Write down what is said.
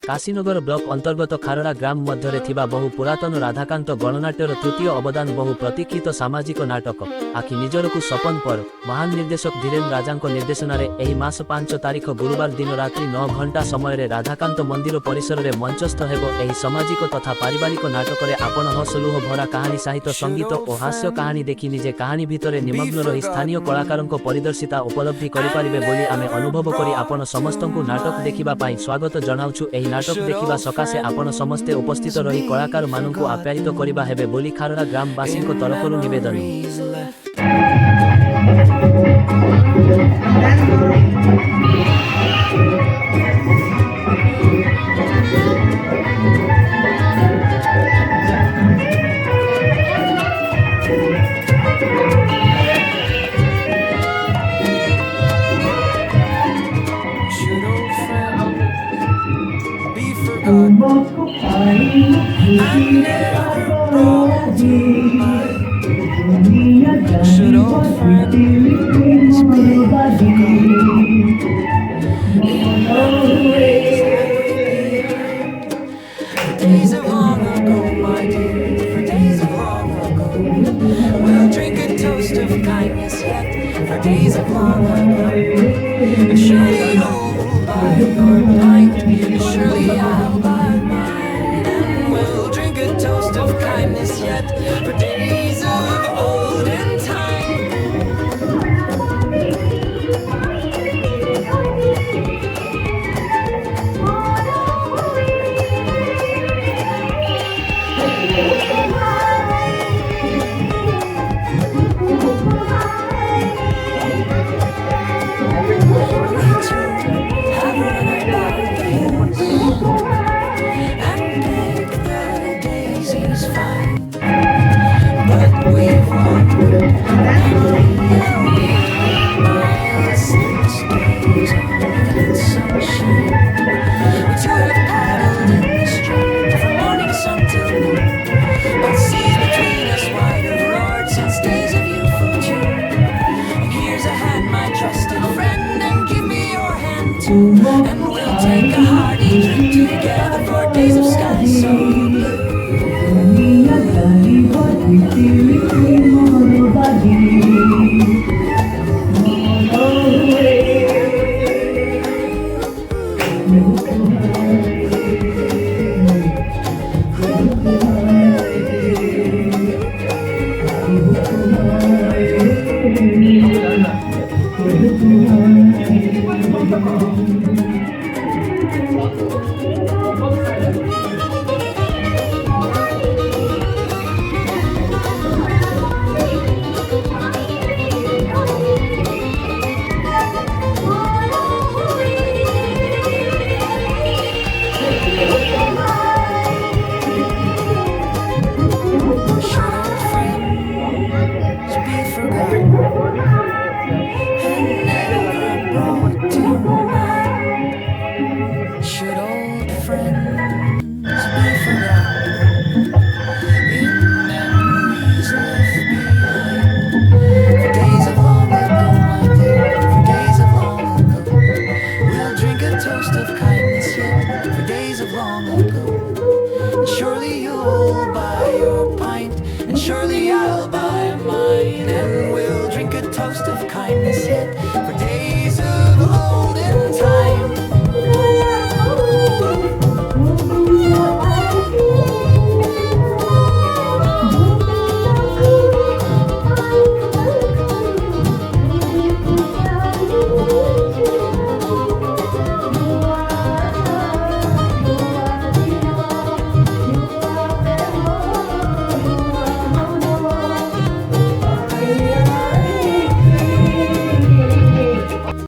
Kashinagar block अंतर्गत खारड़ा ग्राम मध्य थिबा बहु पुरातन राधाकांत गणनाट्यर तृतीय अवदान बहु प्रतीक्षित सामाजिक नाटक आखि निजरकु सपन पर महान निर्देशक धीरेन्द्र राजांको निर्देशनारे एही मास 5 तारिख गुरुवार दिन रात्रि 9 घंटा समय राधाकांत मंदिर परिसर में मंचस्थ हेबो एही सामाजिक तथा पारिवारिक नाटक रे आपण हसलुह भरा कहानी सहित संगीत और हास्य कहानी देखि निजे कहानी भितरे निमग्न रही स्थानीय कलाकारंको परिदर्शिता उपलब्धि करिपारिबे बोली आमे अनुभव करी आपण समस्तंकु नाटक देखिबा पाई स्वागत जनाउछु। एही नाटक देखिबा सकाशे आपण समस्ते उपस्थित रही कलाकार माननकु आप्यायित करिबा हेबे बोली खारड़ा ग्रामवासींको तरफरु निवेदन। Should old friends be days of long ago, my dear, for days of long ago. We'll drink a toast of kindness yet, for days of long ago. And surely you'll buy your pint, and surely I'll buy mine. And we'll drink a toast of kindness yet, for days of olden time. And we'll take a hearty drink together for days of sky so blue. Should old friends be forgotten in memories left behind? For days of long ago, my dear, for days of long ago, we'll drink a toast of kindness yet, for days of long ago.